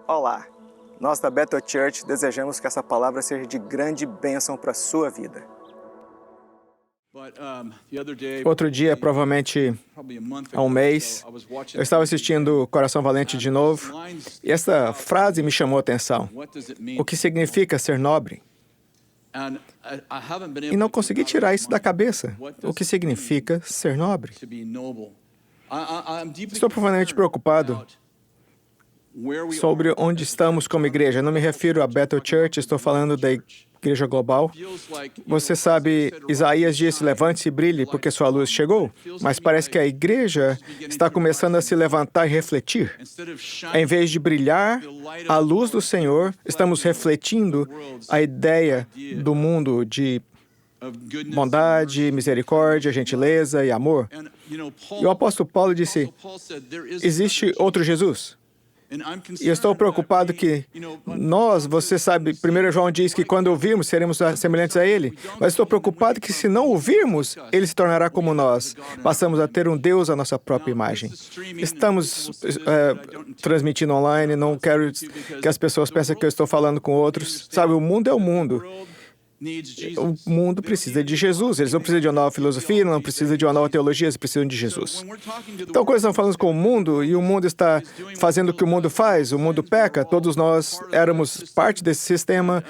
Olá! Nós da Bethel Church desejamos que essa palavra seja de grande bênção para a sua vida. Outro dia, provavelmente há um mês, eu estava assistindo Coração Valente de novo, e essa frase me chamou a atenção. O que significa ser nobre? E não consegui tirar isso da cabeça. O que significa ser nobre? Estou profundamente preocupado sobre onde estamos como igreja. Eu não me refiro à Bethel Church, estou falando da igreja global. Você sabe, Isaías disse, levante-se e brilhe, porque sua luz chegou. Mas parece que a igreja está começando a se levantar e refletir. Em vez de brilhar a luz do Senhor, estamos refletindo a ideia do mundo de bondade, misericórdia, gentileza e amor. E o apóstolo Paulo disse, existe outro Jesus. E eu estou preocupado que você sabe, 1 João diz que quando ouvirmos, seremos semelhantes a Ele. Mas estou preocupado que se não ouvirmos, Ele se tornará como nós. Passamos a ter um Deus à nossa própria imagem. Estamos transmitindo online, não quero que as pessoas pensem que eu estou falando com outros. Sabe, o mundo é o mundo. O mundo precisa de Jesus. Eles não precisam de uma nova filosofia, não precisam de uma nova teologia, eles precisam de Jesus. Então, quando estamos falando com o mundo, e o mundo está fazendo o que o mundo faz, o mundo peca, todos nós éramos parte desse sistema,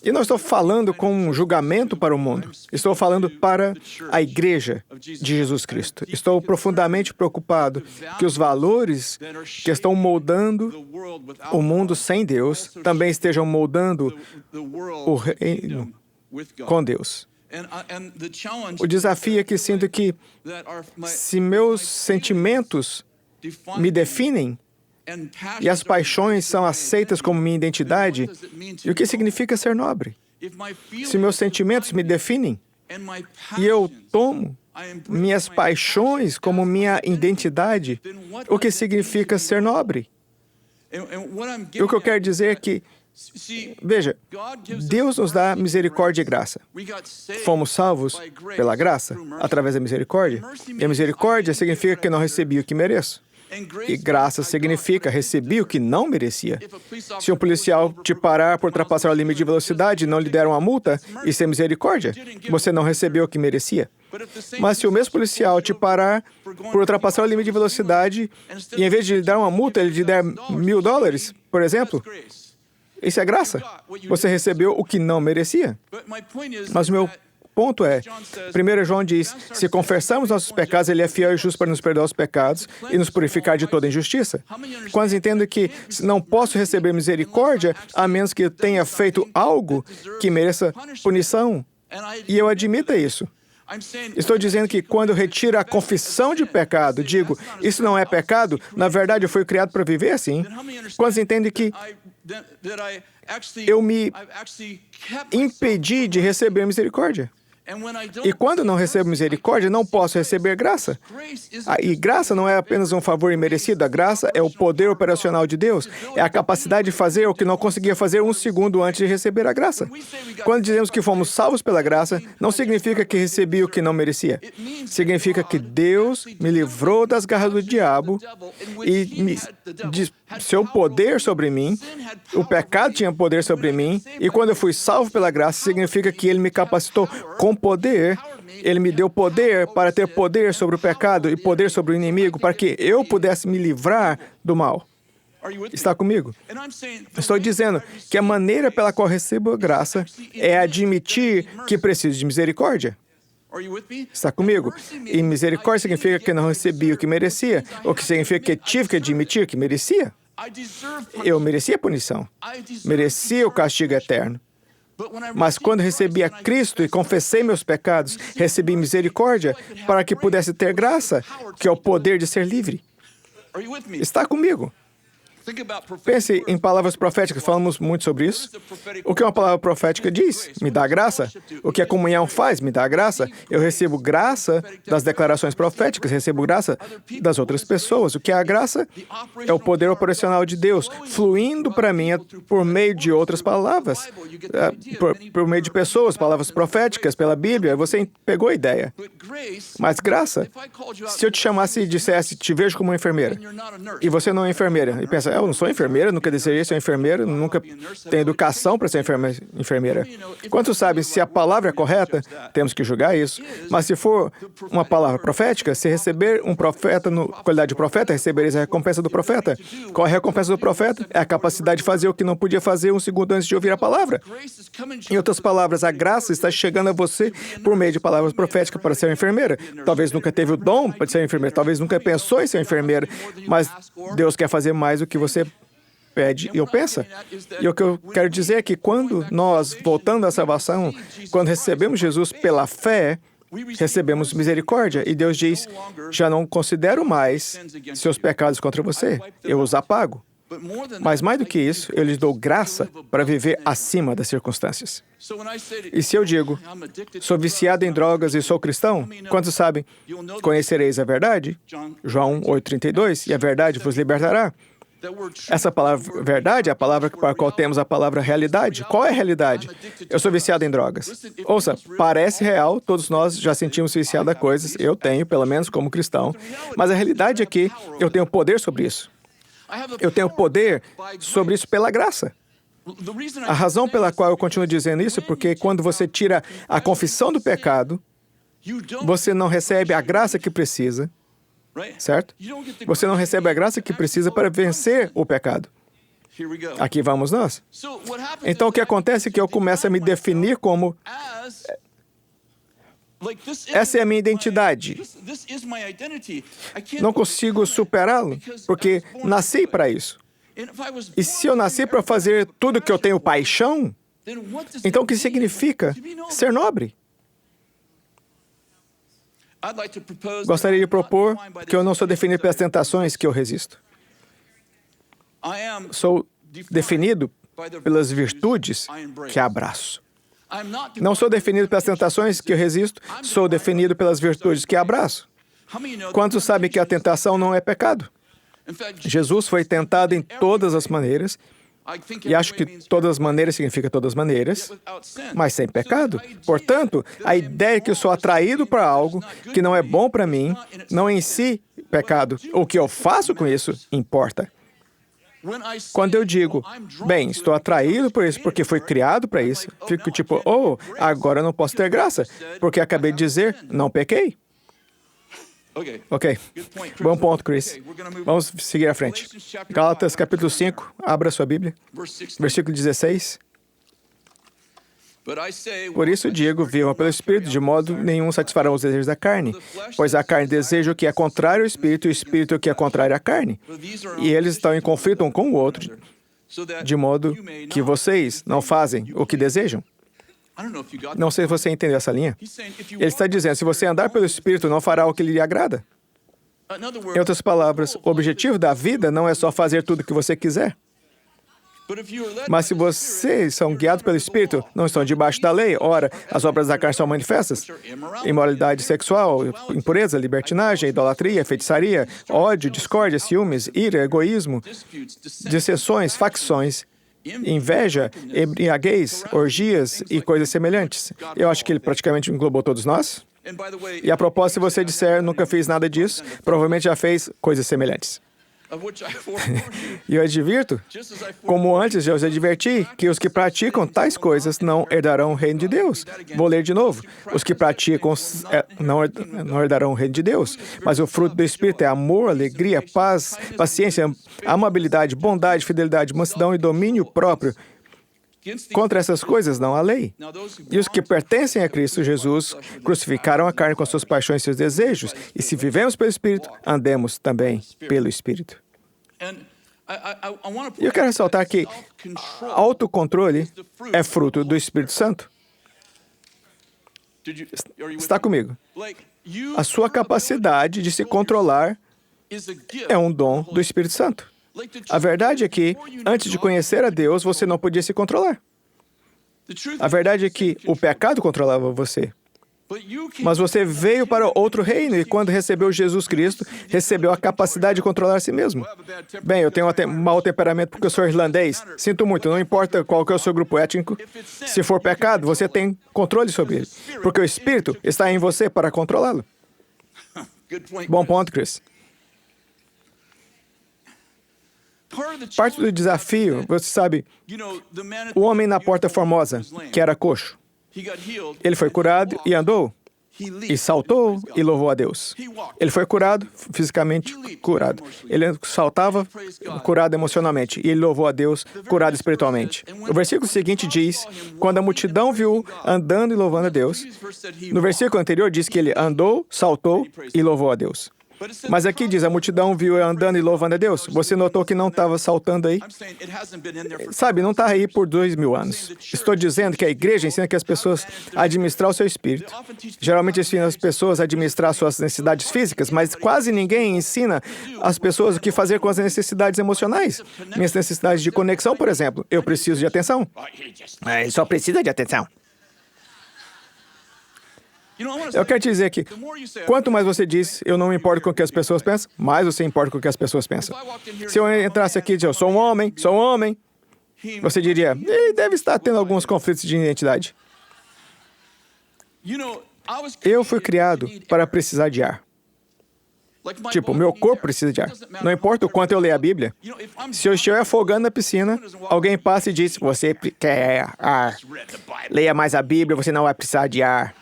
e não estou falando com um julgamento para o mundo, estou falando para a igreja de Jesus Cristo. Estou profundamente preocupado que os valores que estão moldando o mundo sem Deus também estejam moldando o reino com Deus. O desafio é que sinto que se meus sentimentos me definem e as paixões são aceitas como minha identidade, e o que significa ser nobre? Se meus sentimentos me definem e eu tomo minhas paixões como minha identidade, o que significa ser nobre? E o que eu quero dizer é que veja, Deus nos dá misericórdia e graça. Fomos salvos pela graça, através da misericórdia. E a misericórdia significa que não recebi o que mereço. E graça significa recebi o que não merecia. Se um policial te parar por ultrapassar o limite de velocidade e não lhe der uma multa, isso é misericórdia. Você não recebeu o que merecia. Mas se o mesmo policial te parar por ultrapassar o limite de velocidade e em vez de lhe dar uma multa, ele lhe der $1.000, por exemplo, isso é graça. Você recebeu o que não merecia. Mas o meu ponto é, 1 João diz, se confessarmos nossos pecados, Ele é fiel e justo para nos perdoar os pecados e nos purificar de toda injustiça. Quando entendo que não posso receber misericórdia, a menos que eu tenha feito algo que mereça punição, e eu admita isso. Estou dizendo que quando eu retiro a confissão de pecado, digo, isso não é pecado, na verdade eu fui criado para viver assim. Quando entendem que eu me impedi de receber misericórdia. E quando não recebo misericórdia, não posso receber graça. E graça não é apenas um favor imerecido. A graça é o poder operacional de Deus. É a capacidade de fazer o que não conseguia fazer um segundo antes de receber a graça. Quando dizemos que fomos salvos pela graça, não significa que recebi o que não merecia. Significa que Deus me livrou das garras do diabo e de seu poder sobre mim. O pecado tinha poder sobre mim. E quando eu fui salvo pela graça, significa que Ele me capacitou com poder, Ele me deu poder para ter poder sobre o pecado e poder sobre o inimigo, para que eu pudesse me livrar do mal. Está comigo? Estou dizendo que a maneira pela qual recebo a graça é admitir que preciso de misericórdia. Está comigo? E misericórdia significa que não recebi o que merecia, o que significa que tive que admitir que merecia. Eu merecia punição, merecia o castigo eterno. Mas quando recebi a Cristo e confessei meus pecados, recebi misericórdia para que pudesse ter graça, que é o poder de ser livre. Está comigo? Pense em palavras proféticas, falamos muito sobre isso. O que uma palavra profética diz? Me dá graça. O que a comunhão faz? Me dá graça. Eu recebo graça das declarações proféticas, recebo graça das outras pessoas. O que é a graça? É o poder operacional de Deus, fluindo para mim por meio de outras palavras, por meio de pessoas, palavras proféticas, pela Bíblia. Você pegou a ideia. Mas graça, se eu te chamasse e dissesse, te vejo como uma enfermeira, e você não é enfermeira, e pensa, eu não sou enfermeira, nunca desejei ser enfermeira, nunca tenho educação para ser enfermeira. Quantos sabem, se a palavra é correta, temos que julgar isso. Mas se for uma palavra profética, se receber um profeta no qualidade de profeta, recebereis a recompensa do profeta. Qual é a recompensa do profeta? É a capacidade de fazer o que não podia fazer um segundo antes de ouvir a palavra. Em outras palavras, a graça está chegando a você por meio de palavras proféticas para ser enfermeira. Talvez nunca teve o dom para ser enfermeira, talvez nunca pensou em ser enfermeira, mas Deus quer fazer mais do que você pede e ou pensa. E o que eu quero dizer é que quando nós, voltando à salvação, quando recebemos Jesus pela fé, recebemos misericórdia. E Deus diz, já não considero mais seus pecados contra você, eu os apago. Mas mais do que isso, eu lhes dou graça para viver acima das circunstâncias. E se eu digo, sou viciado em drogas e sou cristão, quantos sabem? Conhecereis a verdade? João 8,32, e a verdade vos libertará. Essa palavra verdade é a palavra para a qual temos a palavra realidade. Qual é a realidade? Eu sou viciado em drogas. Ouça, parece real, todos nós já sentimos viciado a coisas, eu tenho, pelo menos como cristão, mas a realidade é que eu tenho poder sobre isso. Eu tenho poder sobre isso pela graça. A razão pela qual eu continuo dizendo isso é porque quando você tira a confissão do pecado, você não recebe a graça que precisa, certo? Você não recebe a graça que precisa para vencer o pecado. Aqui vamos nós. Então, o que acontece é que eu começo a me definir como... Essa é a minha identidade. Não consigo superá-lo, porque nasci para isso. E se eu nasci para fazer tudo que eu tenho paixão, então o que significa ser nobre? Gostaria de propor que eu não sou definido pelas tentações que eu resisto. Sou definido pelas virtudes que abraço. Não sou definido pelas tentações que eu resisto, sou definido pelas virtudes que abraço. Quantos sabem que a tentação não é pecado? Jesus foi tentado em todas as maneiras, e acho que todas as maneiras significa todas as maneiras, mas sem pecado. Portanto, a ideia é que eu sou atraído para algo que não é bom para mim, não é em si pecado. O que eu faço com isso importa. Quando eu digo, bem, estou atraído por isso porque fui criado para isso, fico tipo, agora não posso ter graça, porque acabei de dizer, não pequei. Ok, bom ponto, Chris. Vamos seguir à frente. Gálatas, capítulo 5, abra sua Bíblia, versículo 16. Por isso digo, vivam pelo Espírito, de modo nenhum satisfarão os desejos da carne. Pois a carne deseja o que é contrário ao Espírito, e o Espírito o que é contrário à carne. E eles estão em conflito um com o outro, de modo que vocês não fazem o que desejam. Não sei se você entendeu essa linha. Ele está dizendo, se você andar pelo Espírito, não fará o que lhe agrada. Em outras palavras, o objetivo da vida não é só fazer tudo o que você quiser. Mas se vocês são guiados pelo Espírito, não estão debaixo da lei, ora, as obras da carne são manifestas. Imoralidade sexual, impureza, libertinagem, idolatria, feitiçaria, ódio, discórdia, ciúmes, ira, egoísmo, dissensões, facções, inveja, embriaguez, orgias e coisas semelhantes. Eu acho que ele praticamente englobou todos nós. E a propósito, se você disser, nunca fiz nada disso, provavelmente já fez coisas semelhantes. E eu advirto, como antes já os adverti, que os que praticam tais coisas não herdarão o reino de Deus. Vou ler de novo. Os que praticam não herdarão o reino de Deus. Mas o fruto do Espírito é amor, alegria, paz, paciência, amabilidade, bondade, fidelidade, mansidão e domínio próprio. Contra essas coisas não há lei. E os que pertencem a Cristo Jesus crucificaram a carne com suas paixões e seus desejos. E se vivemos pelo Espírito, andemos também pelo Espírito. E eu quero ressaltar que autocontrole é fruto do Espírito Santo. Está comigo? A sua capacidade de se controlar é um dom do Espírito Santo. A verdade é que, antes de conhecer a Deus, você não podia se controlar. A verdade é que o pecado controlava você. Mas você veio para outro reino e, quando recebeu Jesus Cristo, recebeu a capacidade de controlar a si mesmo. Bem, eu tenho um mau temperamento porque eu sou irlandês. Sinto muito, não importa qual que é o seu grupo étnico. Se for pecado, você tem controle sobre ele. Porque o Espírito está em você para controlá-lo. Bom ponto, Chris. Parte do desafio, você sabe, o homem na Porta Formosa, que era coxo, ele foi curado e andou, e saltou e louvou a Deus. Ele foi curado, fisicamente curado. Ele saltava, curado emocionalmente, e ele louvou a Deus, curado espiritualmente. O versículo seguinte diz, quando a multidão viu andando e louvando a Deus, no versículo anterior diz que ele andou, saltou e louvou a Deus. Mas aqui diz, a multidão viu andando e louvando a Deus. Você notou que não estava saltando aí? Sabe, não está aí por 2000 anos. Estou dizendo que a igreja ensina que as pessoas a administrar o seu espírito. Geralmente ensina as pessoas a administrar suas necessidades físicas, mas quase ninguém ensina as pessoas o que fazer com as necessidades emocionais. Minhas necessidades de conexão, por exemplo. Eu preciso de atenção. Ele só precisa de atenção. Eu quero te dizer que, quanto mais você diz, eu não me importo com o que as pessoas pensam, mais você importa com o que as pessoas pensam. Se eu entrasse aqui e dissesse, eu sou um homem, você diria, ele deve estar tendo alguns conflitos de identidade. Eu fui criado para precisar de ar. Tipo, meu corpo precisa de ar. Não importa o quanto eu leio a Bíblia. Se eu estiver afogando na piscina, alguém passa e diz, você quer ar. Leia mais a Bíblia, você não vai precisar de ar.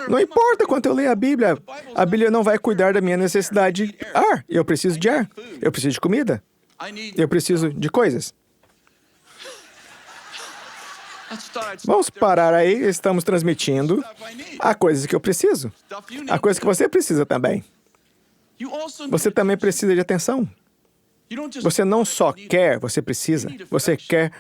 Não importa quanto eu leio a Bíblia não vai cuidar da minha necessidade de ar. Eu preciso de ar. Eu preciso de comida. Eu preciso de coisas. Vamos parar aí, estamos transmitindo. Há coisas que eu preciso. Há coisas que você precisa também. Você também precisa de atenção. Você não só quer, você precisa. Você quer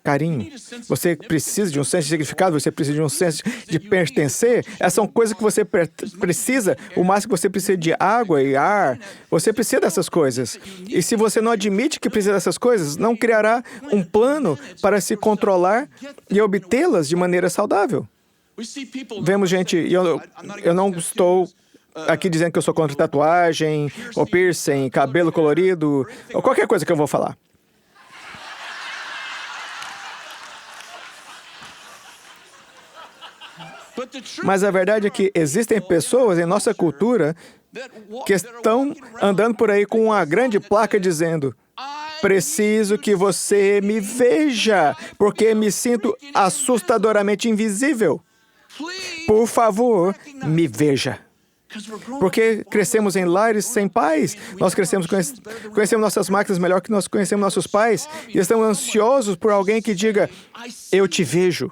carinho. Você precisa de um senso de significado, você precisa de um senso de pertencer. Essas são coisas que você precisa. O máximo que você precisa de água e ar. Você precisa dessas coisas. E se você não admite que precisa dessas coisas, não criará um plano para se controlar e obtê-las de maneira saudável. Vemos gente, e eu não estou aqui dizendo que eu sou contra tatuagem, ou piercing, cabelo colorido, ou qualquer coisa que eu vou falar. Mas a verdade é que existem pessoas em nossa cultura que estão andando por aí com uma grande placa dizendo: preciso que você me veja, porque me sinto assustadoramente invisível. Por favor, me veja. Porque crescemos em lares sem pais, nós conhecemos nossas máquinas melhor que nós conhecemos nossos pais, e estamos ansiosos por alguém que diga: eu te vejo.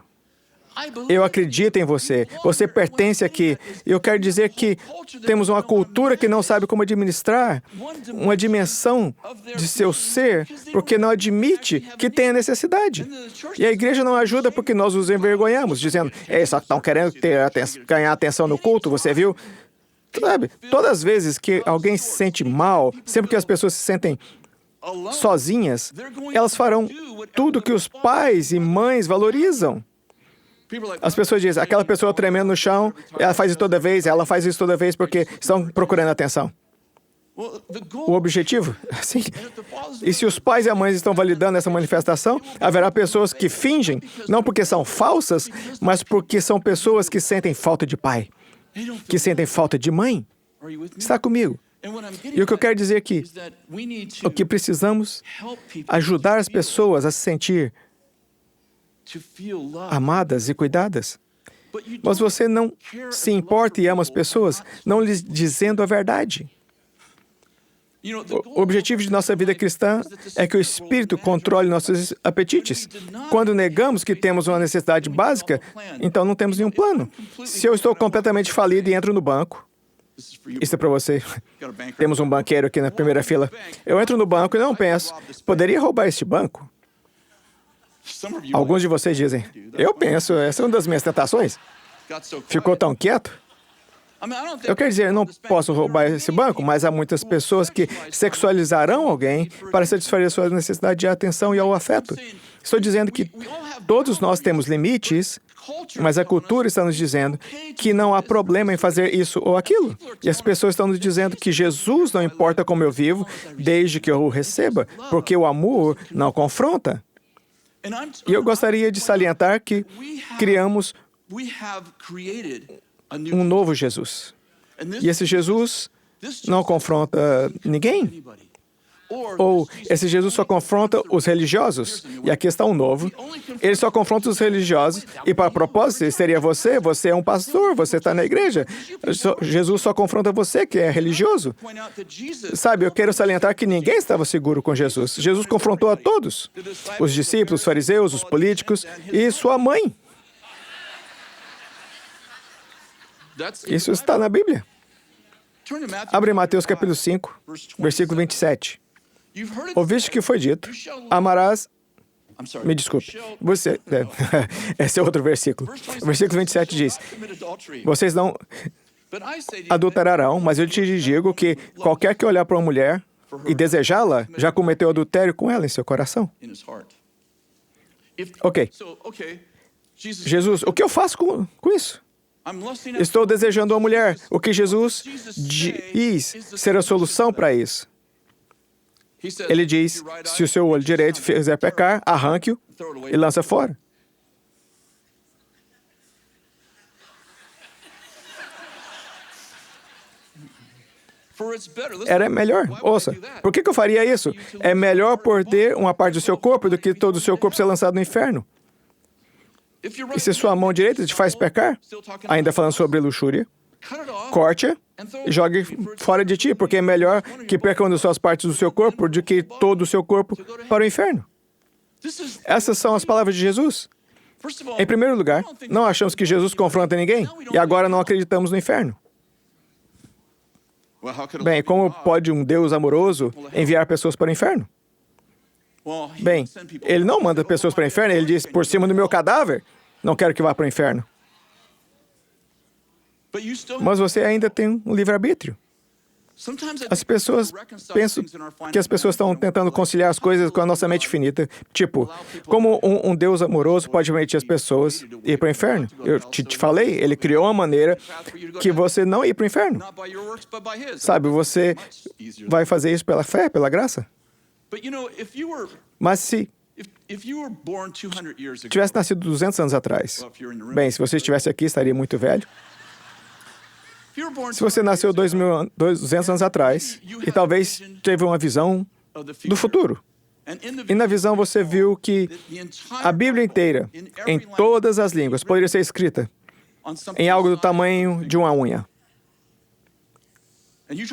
Eu acredito em você. Você pertence aqui. Eu quero dizer que temos uma cultura que não sabe como administrar uma dimensão de seu ser, porque não admite que tem a necessidade. E a igreja não ajuda porque nós os envergonhamos, dizendo: ei, só estão querendo ganhar atenção no culto, você viu? Sabe, todas as vezes que alguém se sente mal, sempre que as pessoas se sentem sozinhas, elas farão tudo que os pais e mães valorizam. As pessoas dizem, aquela pessoa tremendo no chão, ela faz isso toda vez porque estão procurando atenção. O objetivo, sim. E se os pais e as mães estão validando essa manifestação, haverá pessoas que fingem, não porque são falsas, mas porque são pessoas que sentem falta de pai, que sentem falta de mãe. Está comigo? E o que eu quero dizer aqui, o que precisamos ajudar as pessoas a se sentir amadas e cuidadas. Mas você não se importa e ama as pessoas, não lhes dizendo a verdade. O objetivo de nossa vida cristã é que o Espírito controle nossos apetites. Quando negamos que temos uma necessidade básica, então não temos nenhum plano. Se eu estou completamente falido e entro no banco, isso é para você. Temos um banqueiro aqui na primeira fila. Eu entro no banco e não penso, poderia roubar este banco? Alguns de vocês dizem, eu penso, essa é uma das minhas tentações. Ficou tão quieto? Eu quero dizer, eu não posso roubar esse banco, mas há muitas pessoas que sexualizarão alguém para satisfazer a sua necessidade de atenção e ao afeto. Estou dizendo que todos nós temos limites, mas a cultura está nos dizendo que não há problema em fazer isso ou aquilo. E as pessoas estão nos dizendo que Jesus não importa como eu vivo, desde que eu o receba, porque o amor não confronta. E eu gostaria de salientar que criamos um novo Jesus. E esse Jesus não confronta ninguém. Ou esse Jesus só confronta os religiosos? E aqui está um novo. Ele só confronta os religiosos. E para propósito, seria você. Você é um pastor, você está na igreja. Jesus só confronta você, que é religioso. Sabe, eu quero salientar que ninguém estava seguro com Jesus. Jesus confrontou a todos. Os discípulos, os fariseus, os políticos e sua mãe. Isso está na Bíblia. Abre Mateus capítulo 5, versículo 27. Ouviste que foi dito, amarás... Me desculpe. Você... Esse é outro versículo. O versículo 27 diz, vocês não adulterarão, mas eu te digo que qualquer que olhar para uma mulher e desejá-la, já cometeu adultério com ela em seu coração. Ok. Jesus, o que eu faço com isso? Estou desejando uma mulher. O que Jesus diz ser a solução para isso? Ele diz, se o seu olho direito fizer pecar, arranque-o e lança fora. Era melhor. Ouça, por que eu faria isso? É melhor perder uma parte do seu corpo do que todo o seu corpo ser lançado no inferno. E se sua mão direita te faz pecar, ainda falando sobre luxúria, corte-a e jogue fora de ti, porque é melhor que perca uma das suas partes do seu corpo do que todo o seu corpo para o inferno. Essas são as palavras de Jesus. Em primeiro lugar, não achamos que Jesus confronta ninguém e agora não acreditamos no inferno. Bem, como pode um Deus amoroso enviar pessoas para o inferno? Bem, ele não manda pessoas para o inferno, ele diz, por cima do meu cadáver, não quero que vá para o inferno. Mas você ainda tem um livre-arbítrio. As pessoas pensam que as pessoas estão tentando conciliar as coisas com a nossa mente finita. Tipo, como um Deus amoroso pode permitir as pessoas ir para o inferno? Eu te falei, ele criou uma maneira que você não ir para o inferno. Sabe, você vai fazer isso pela fé, pela graça. Mas se tivesse nascido 200 anos atrás, bem, se você estivesse aqui, estaria muito velho. Se você nasceu 200 anos atrás e talvez teve uma visão do futuro, e na visão você viu que a Bíblia inteira, em todas as línguas, poderia ser escrita em algo do tamanho de uma unha.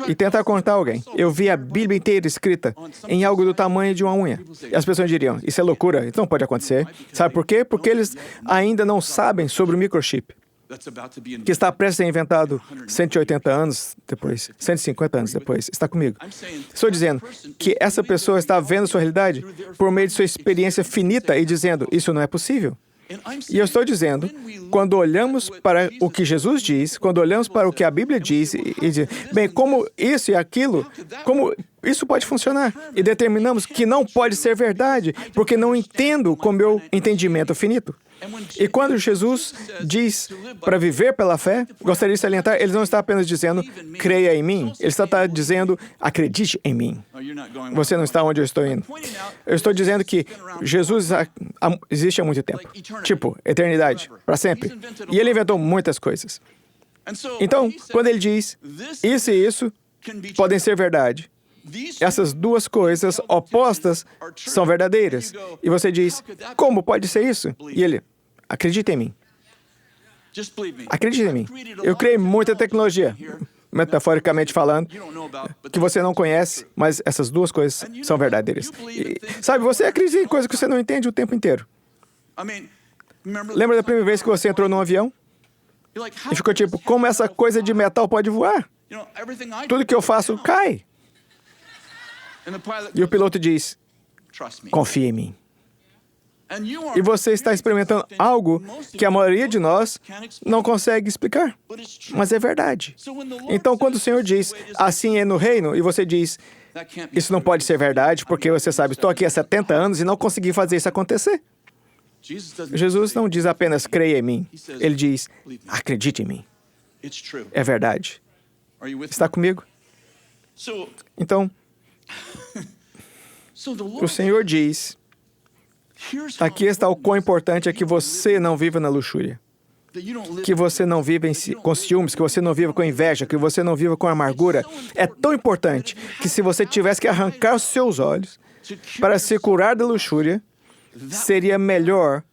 E tentar contar alguém. Eu vi a Bíblia inteira escrita em algo do tamanho de uma unha. E as pessoas diriam, isso é loucura, isso não pode acontecer. Sabe por quê? Porque eles ainda não sabem sobre o microchip, que está prestes a ser inventado 180 anos depois, 150 anos depois. Está comigo. Estou dizendo que essa pessoa está vendo sua realidade por meio de sua experiência finita e dizendo, isso não é possível. E eu estou dizendo, quando olhamos para o que Jesus diz, quando olhamos para o que a Bíblia diz, e diz, bem, como isso e aquilo, como isso pode funcionar? E determinamos que não pode ser verdade, porque não entendo com meu entendimento finito. E quando Jesus diz para viver pela fé, gostaria de salientar, ele não está apenas dizendo, creia em mim. Ele está dizendo, acredite em mim. Você não está onde eu estou indo. Eu estou dizendo que Jesus existe há muito tempo. Tipo, eternidade, para sempre. E ele inventou muitas coisas. Então, quando ele diz, isso e isso podem ser verdade, essas duas coisas opostas são verdadeiras. E você diz, como pode ser isso? E ele, acredita em mim. Acredita em mim. Eu criei muita tecnologia, metaforicamente falando, que você não conhece, mas essas duas coisas são verdadeiras. E, sabe, você acredita em coisas que você não entende o tempo inteiro. Lembra da primeira vez que você entrou num avião? E ficou tipo, como essa coisa de metal pode voar? Tudo que eu faço cai. E o piloto diz, confia em mim. E você está experimentando algo que a maioria de nós não consegue explicar, mas é verdade. Então, quando o Senhor diz, assim é no reino, e você diz, isso não pode ser verdade, porque você sabe, estou aqui há 70 anos e não consegui fazer isso acontecer. Jesus não diz apenas, creia em mim. Ele diz, acredite em mim. É verdade. Está comigo? Então, o Senhor diz, aqui está o quão importante é que você não viva na luxúria. que você não viva com ciúmes, que você não viva com inveja, que você não viva com amargura. É tão importante que se você tivesse que arrancar os seus olhos para se curar da luxúria, seria melhor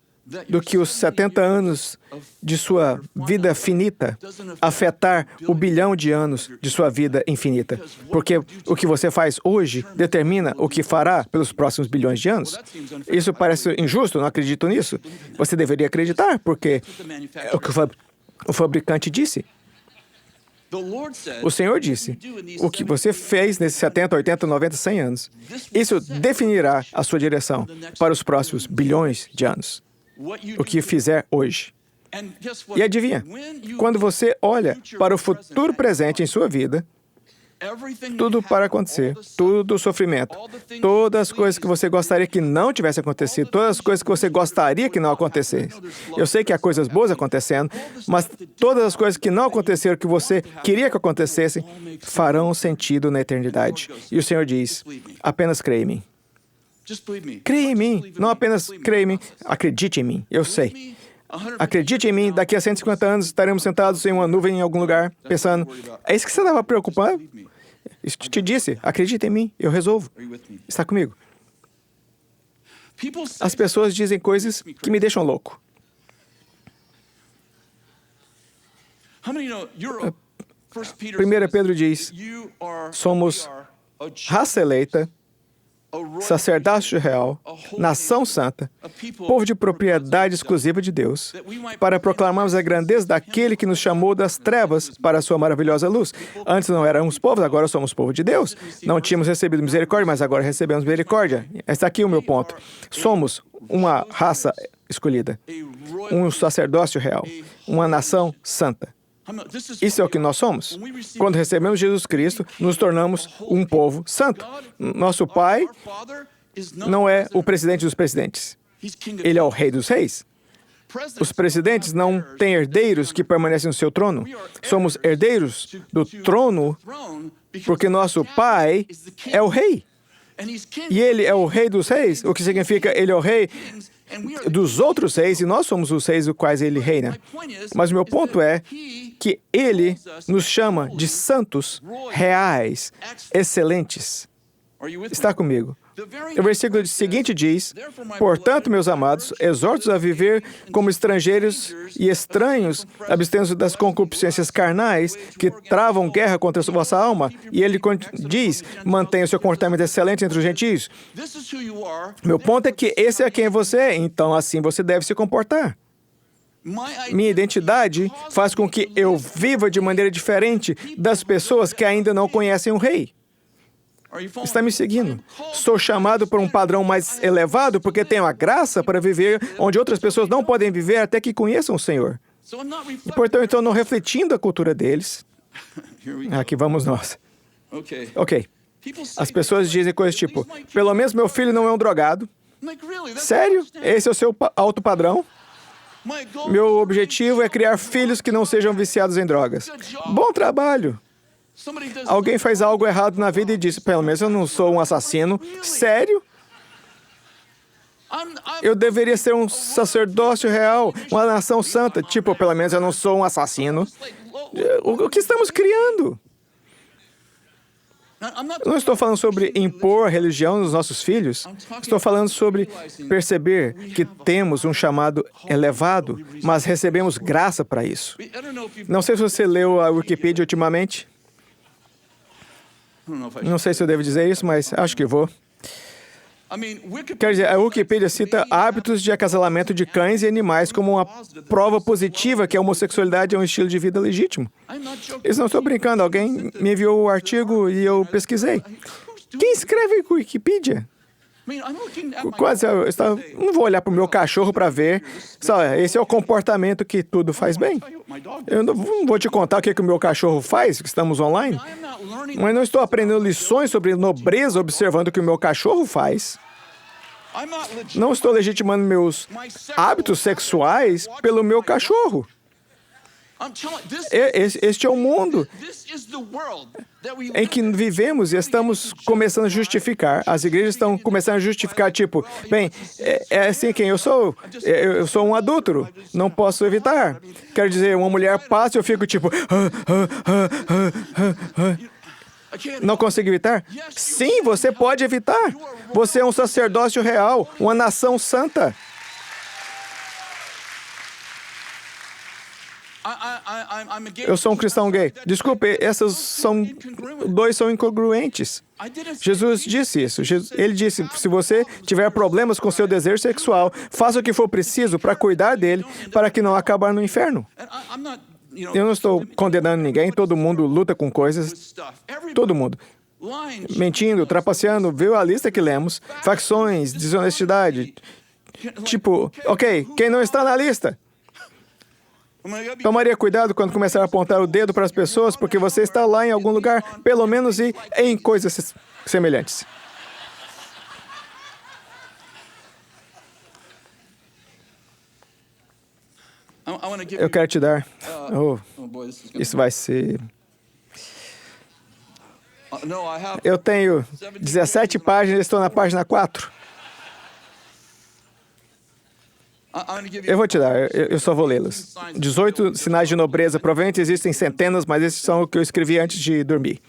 do que os 70 anos de sua vida finita afetar o bilhão de anos de sua vida infinita. Porque o que você faz hoje determina o que fará pelos próximos bilhões de anos. Isso parece injusto, não acredito nisso. Você deveria acreditar, porque é o que o fabricante disse. O Senhor disse, o que você fez nesses 70, 80, 90, 100 anos, isso definirá a sua direção para os próximos bilhões de anos. O que fizer hoje. E adivinha, quando você olha para o futuro presente em sua vida, tudo para acontecer, todo o sofrimento, todas as coisas que você gostaria que não tivesse acontecido, todas as coisas que você gostaria que não acontecessem. Eu sei que há coisas boas acontecendo, mas todas as coisas que não aconteceram, que você queria que acontecessem, farão sentido na eternidade. E o Senhor diz, apenas creia em mim. Creia em mim, não apenas creia em mim, acredite em mim, eu sei. Acredite em mim, daqui a 150 anos estaremos sentados em uma nuvem em algum lugar, pensando, é isso que você estava preocupado? Isso te disse, acredite em mim, eu resolvo. Está comigo. As pessoas dizem coisas que me deixam louco. 1 Pedro diz, somos raça eleita, sacerdócio real, nação santa, povo de propriedade exclusiva de Deus, para proclamarmos a grandeza daquele que nos chamou das trevas para a sua maravilhosa luz. Antes não éramos povos, agora somos povo de Deus. Não tínhamos recebido misericórdia, mas agora recebemos misericórdia. Está aqui o meu ponto. Somos uma raça escolhida, um sacerdócio real, uma nação santa. Isso é o que nós somos. Quando recebemos Jesus Cristo, nos tornamos um povo santo. Nosso Pai não é o presidente dos presidentes. Ele é o rei dos reis. Os presidentes não têm herdeiros que permanecem no seu trono. Somos herdeiros do trono porque nosso Pai é o rei. E ele é o rei dos reis, o que significa ele é o rei dos outros reis e nós somos os reis dos quais ele reina. Mas o meu ponto é que ele nos chama de santos, reais, excelentes. Está comigo? O versículo seguinte diz, portanto, meus amados, exorto-os a viver como estrangeiros e estranhos, abstendo das concupiscências carnais que travam guerra contra a vossa alma. E ele diz, mantenha o seu comportamento excelente entre os gentios. Meu ponto é que esse é quem você é, então assim você deve se comportar. Minha identidade faz com que eu viva de maneira diferente das pessoas que ainda não conhecem o Rei. Está me seguindo? Sou chamado por um padrão mais elevado porque tenho a graça para viver onde outras pessoas não podem viver até que conheçam o Senhor. E, portanto, estou não refletindo a cultura deles. Aqui vamos nós. Ok. As pessoas dizem coisas tipo, pelo menos meu filho não é um drogado. Sério? Esse é o seu alto padrão? Meu objetivo é criar filhos que não sejam viciados em drogas. Bom trabalho! Alguém faz algo errado na vida e diz, pelo menos eu não sou um assassino. Sério? Eu deveria ser um sacerdócio real, uma nação santa. Tipo, pelo menos eu não sou um assassino. O que estamos criando? Não estou falando sobre impor a religião nos nossos filhos. Estou falando sobre perceber que temos um chamado elevado, mas recebemos graça para isso. Não sei se você leu a Wikipedia ultimamente. Não sei se eu devo dizer isso, mas acho que vou. Quer dizer, a Wikipedia cita hábitos de acasalamento de cães e animais como uma prova positiva que a homossexualidade é um estilo de vida legítimo. Eu não estou brincando, alguém me enviou o artigo e eu pesquisei. Quem escreve Wikipedia? Quase, não vou olhar para o meu cachorro para ver. Só, esse é o comportamento que tudo faz bem. Eu não vou te contar o que o meu cachorro faz, que estamos online. Mas não estou aprendendo lições sobre nobreza observando o que o meu cachorro faz. Não estou legitimando meus hábitos sexuais pelo meu cachorro. Este é o mundo em que vivemos e estamos começando a justificar. As igrejas estão começando a justificar, tipo, bem, é assim quem eu sou. Eu sou um adúltero, não posso evitar. Quero dizer, uma mulher passa e eu fico tipo... Não consigo evitar? Sim, você pode evitar. Você é um sacerdócio real, uma nação santa. Eu sou um cristão gay. Desculpe, dois são incongruentes. Jesus disse isso. Ele disse, se você tiver problemas com seu desejo sexual, faça o que for preciso para cuidar dele, para que não acabar no inferno. Eu não estou condenando ninguém, todo mundo luta com coisas. Todo mundo. Mentindo, trapaceando, viu a lista que lemos? Facções, desonestidade. Tipo, ok, quem não está na lista? Tomaria cuidado quando começar a apontar o dedo para as pessoas, porque você está lá em algum lugar, pelo menos em coisas semelhantes. Eu quero te dar... isso vai ser... Eu tenho 17 páginas, estou na página 4. Eu vou te dar, eu só vou lê-los. 18 sinais de nobreza. Provavelmente existem centenas, mas esses são o que eu escrevi antes de dormir.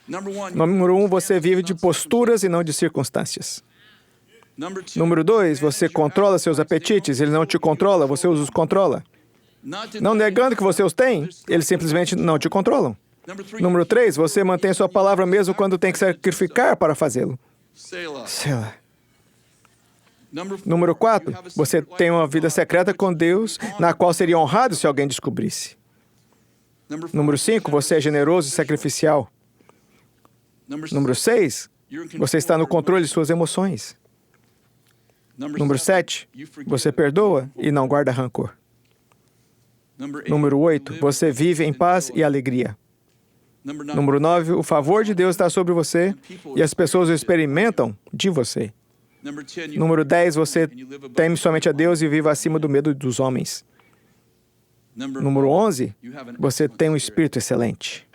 Número 1, você vive de posturas e não de circunstâncias. Número 2, você controla seus apetites. Ele não te controla, você os controla. Não negando que você os tem, eles simplesmente não te controlam. Número 3, você mantém sua palavra mesmo quando tem que sacrificar para fazê-lo. Selah. Número 4, você tem uma vida secreta com Deus, na qual seria honrado se alguém descobrisse. Número 5, você é generoso e sacrificial. Número 6, você está no controle de suas emoções. Número 7, você perdoa e não guarda rancor. Número 8, você vive em paz e alegria. Número 9, o favor de Deus está sobre você e as pessoas o experimentam de você. Número 10, você teme somente a Deus e vive acima do medo dos homens. Número 11, você tem um espírito excelente.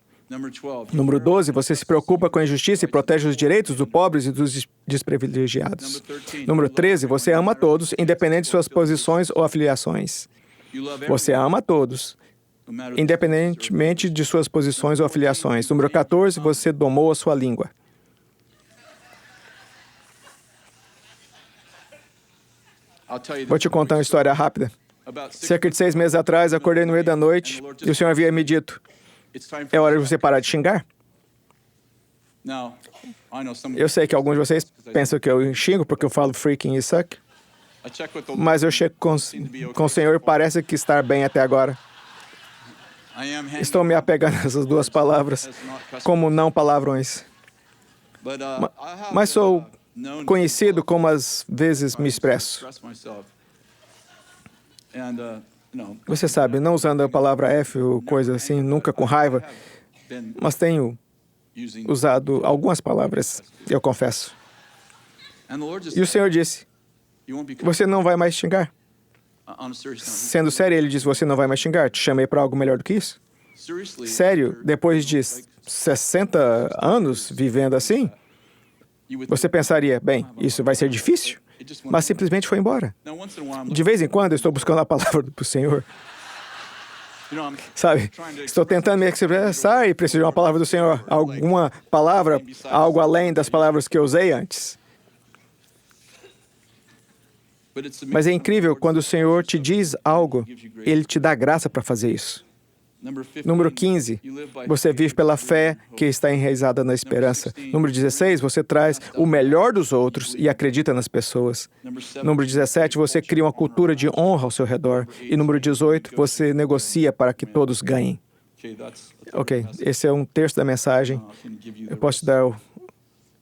Número 12, você se preocupa com a injustiça e protege os direitos dos pobres e dos desprivilegiados. Número 13, você ama a todos, independente de suas posições ou afiliações. Você ama a todos, independentemente de suas posições ou afiliações. Número 14, você domou a sua língua. Vou te contar uma história rápida. Cerca de 6 meses atrás, acordei no meio da noite e o Senhor havia me dito, é hora de você parar de xingar. Eu sei que alguns de vocês pensam que eu xingo porque eu falo freaking e suck, mas eu chego com o Senhor e parece que está bem até agora. Estou me apegando a essas duas palavras como não palavrões. Mas sou conhecido como às vezes me expresso. Você sabe, não usando a palavra F ou coisa assim, nunca com raiva, mas tenho usado algumas palavras, eu confesso. E o Senhor disse, você não vai mais xingar. Sendo sério, ele disse, você não vai mais xingar, te chamei para algo melhor do que isso. Sério, depois de 60 anos vivendo assim, você pensaria, bem, isso vai ser difícil, mas simplesmente foi embora. De vez em quando eu estou buscando a palavra do Senhor. Sabe, estou tentando me expressar e preciso de uma palavra do Senhor. Alguma palavra, algo além das palavras que eu usei antes. Mas é incrível, quando o Senhor te diz algo, Ele te dá graça para fazer isso. Número 15, você vive pela fé que está enraizada na esperança. Número 16, você traz o melhor dos outros e acredita nas pessoas. Número 17, você cria uma cultura de honra ao seu redor. E número 18, você negocia para que todos ganhem. Ok, esse é um terço da mensagem. Eu posso te dar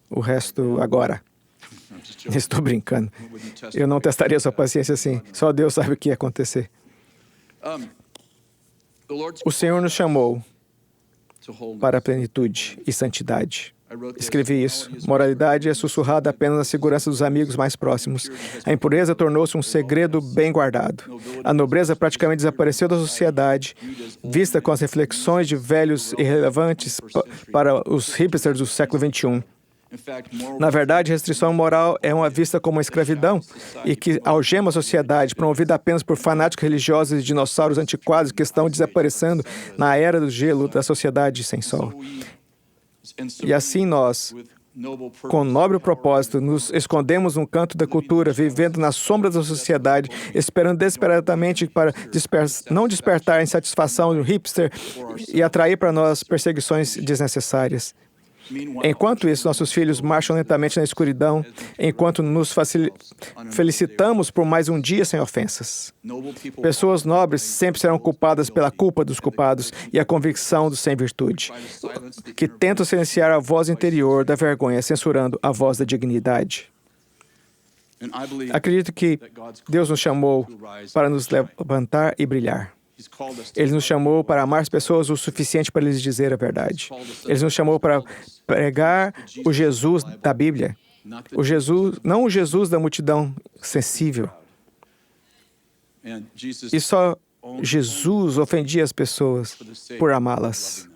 o resto agora. Estou brincando. Eu não testaria sua paciência assim. Só Deus sabe o que ia acontecer. O Senhor nos chamou para a plenitude e santidade. Escrevi isso. Moralidade é sussurrada apenas na segurança dos amigos mais próximos. A impureza tornou-se um segredo bem guardado. A nobreza praticamente desapareceu da sociedade, vista com as reflexões de velhos irrelevantes para os hipsters do século XXI. Na verdade, restrição moral é uma vista como uma escravidão e que algema a sociedade, promovida apenas por fanáticos religiosos e dinossauros antiquados que estão desaparecendo na era do gelo da sociedade sem sol. E assim nós, com nobre propósito, nos escondemos num canto da cultura, vivendo nas sombras da sociedade, esperando desesperadamente para não despertar a insatisfação do hipster e atrair para nós perseguições desnecessárias. Enquanto isso, nossos filhos marcham lentamente na escuridão, enquanto nos felicitamos por mais um dia sem ofensas. Pessoas nobres sempre serão culpadas pela culpa dos culpados e a convicção dos sem virtude, que tentam silenciar a voz interior da vergonha, censurando a voz da dignidade. Acredito que Deus nos chamou para nos levantar e brilhar. Ele nos chamou para amar as pessoas o suficiente para lhes dizer a verdade. Ele nos chamou para pregar o Jesus da Bíblia. Não o Jesus da multidão sensível. E só Jesus ofendia as pessoas por amá-las.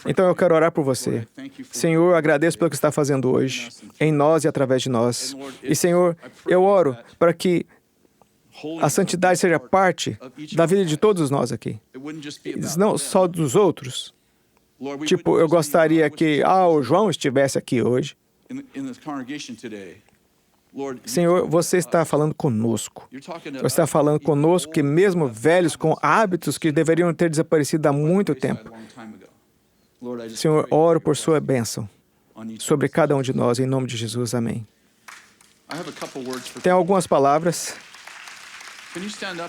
Então eu quero orar por você. Senhor, eu agradeço pelo que está fazendo hoje, em nós e através de nós. E Senhor, eu oro para que a santidade seja parte da vida de todos nós aqui. Não só dos outros. Tipo, eu gostaria que, o João estivesse aqui hoje. Senhor, você está falando conosco. Você está falando conosco que mesmo velhos com hábitos que deveriam ter desaparecido há muito tempo. Senhor, oro por sua bênção sobre cada um de nós, em nome de Jesus. Amém. Tem algumas palavras.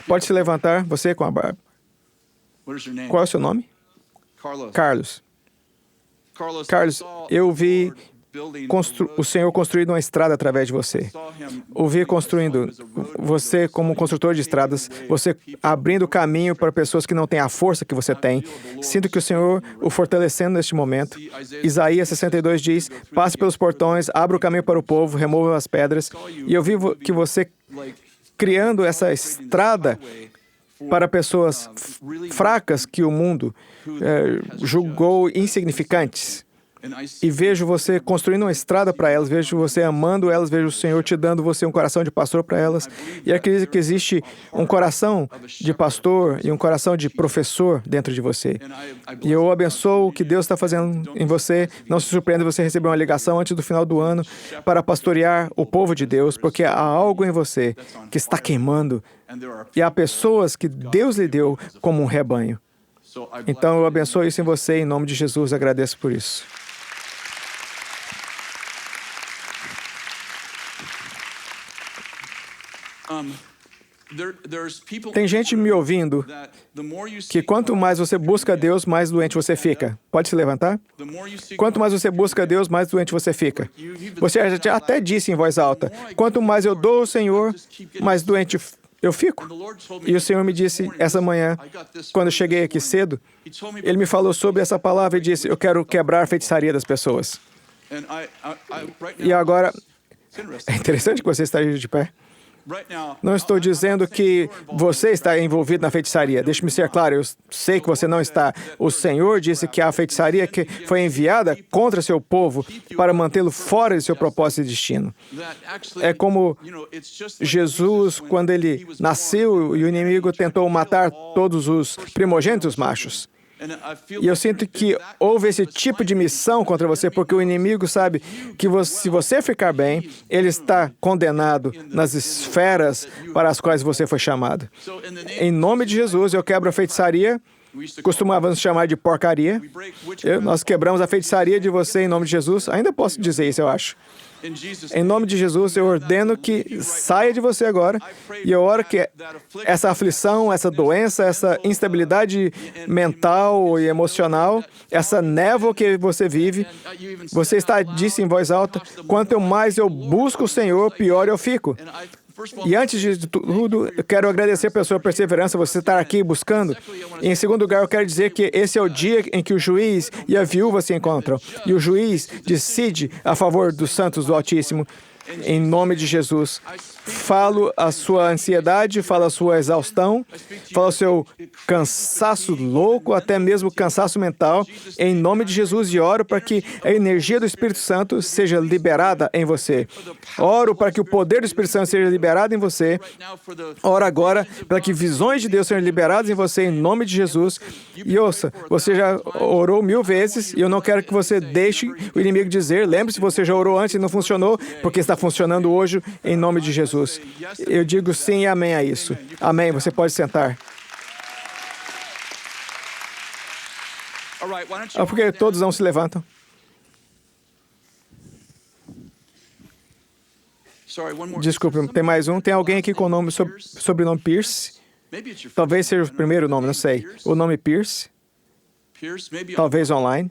Pode se levantar, você com a barba. Qual é o seu nome? Carlos. Carlos, eu vi o Senhor construindo uma estrada através de você. O vi construindo, você como construtor de estradas, você abrindo caminho para pessoas que não têm a força que você tem. Sinto que o Senhor o fortalecendo neste momento. Isaías 62 diz, passe pelos portões, abra o caminho para o povo, remova as pedras. E eu vi que você criando essa estrada para pessoas fracas que o mundo julgou insignificantes. E vejo você construindo uma estrada para elas, vejo você amando elas, vejo o Senhor te dando você um coração de pastor para elas. E acredito que existe um coração de pastor e um coração de professor dentro de você. E eu abençoo o que Deus está fazendo em você. Não se surpreenda você receber uma ligação antes do final do ano para pastorear o povo de Deus, porque há algo em você que está queimando. E há pessoas que Deus lhe deu como um rebanho. Então eu abençoo isso em você, em nome de Jesus, agradeço por isso. Tem gente me ouvindo que quanto mais você busca Deus, mais doente você fica. Pode se levantar? Quanto mais você busca Deus, mais doente você fica. Você até disse em voz alta, quanto mais eu dou ao Senhor, mais doente eu fico. E o Senhor me disse essa manhã, quando eu cheguei aqui cedo, Ele me falou sobre essa palavra e disse, eu quero quebrar a feitiçaria das pessoas. E agora, é interessante que você esteja de pé. Não estou dizendo que você está envolvido na feitiçaria. Deixe-me ser claro, eu sei que você não está. O Senhor disse que a feitiçaria que foi enviada contra seu povo para mantê-lo fora de seu propósito e destino. É como Jesus, quando ele nasceu e o inimigo tentou matar todos os primogênitos machos. E eu sinto que houve esse tipo de missão contra você, porque o inimigo sabe que se você ficar bem, ele está condenado nas esferas para as quais você foi chamado. Em nome de Jesus, eu quebro a feitiçaria. Costumávamos chamar de porcaria. Nós quebramos a feitiçaria de você em nome de Jesus. Ainda posso dizer isso, eu acho. Em nome de Jesus, eu ordeno que saia de você agora e eu oro que essa aflição, essa doença, essa instabilidade mental e emocional, essa névoa que você vive, você disse em voz alta, quanto mais eu busco o Senhor, pior eu fico. E antes de tudo, eu quero agradecer pela sua perseverança, você estar aqui buscando. E em segundo lugar, eu quero dizer que esse é o dia em que o juiz e a viúva se encontram. E o juiz decide a favor dos santos do Altíssimo. Em nome de Jesus, falo a sua ansiedade, falo a sua exaustão, falo o seu cansaço louco, até mesmo cansaço mental, em nome de Jesus, e oro para que a energia do Espírito Santo seja liberada em você. Oro para que o poder do Espírito Santo seja liberado em você. Oro agora para que visões de Deus sejam liberadas em você, em nome de Jesus. E ouça, você já orou 1000 vezes, e eu não quero que você deixe o inimigo dizer, lembre-se, você já orou antes e não funcionou, porque está funcionando hoje, em nome de Jesus. Eu digo sim e amém a isso. Amém. Você pode sentar. Por que todos não se levantam? Desculpe, tem mais um. Tem alguém aqui com o nome, sobrenome Pierce? Talvez seja o primeiro nome, não sei. O nome Pierce? Talvez online.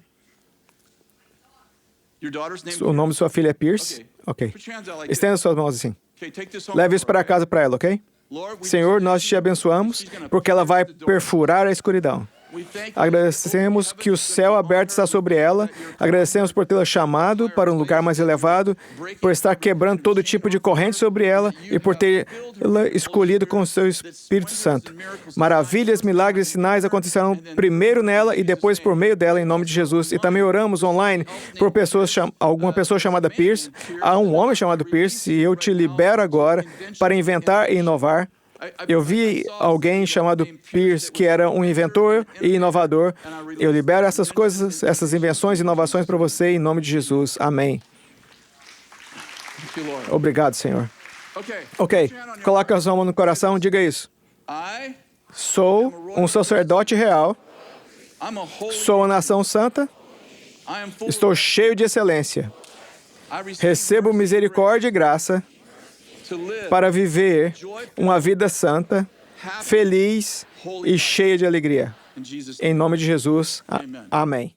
O nome de sua filha é Pierce? Ok. Estenda suas mãos assim. Leve isso para casa para ela, ok? Senhor, nós te abençoamos porque ela vai perfurar a escuridão. Agradecemos que o céu aberto está sobre ela. Agradecemos por tê-la chamado para um lugar mais elevado, por estar quebrando todo tipo de corrente sobre ela e por tê-la escolhido com o seu Espírito Santo. Maravilhas, milagres e sinais acontecerão primeiro nela e depois por meio dela, em nome de Jesus. E também oramos online por alguma pessoa chamada Pierce. Há um homem chamado Pierce e eu te libero agora para inventar e inovar. Eu vi alguém chamado Pierce, que era um inventor e inovador. Eu libero essas coisas, essas invenções e inovações para você, em nome de Jesus. Amém. Obrigado, Senhor. Ok, coloca a sua mão no coração, diga isso. Sou um sacerdote real. Sou uma nação santa. Estou cheio de excelência. Recebo misericórdia e graça para viver uma vida santa, feliz e cheia de alegria. Em nome de Jesus, amém.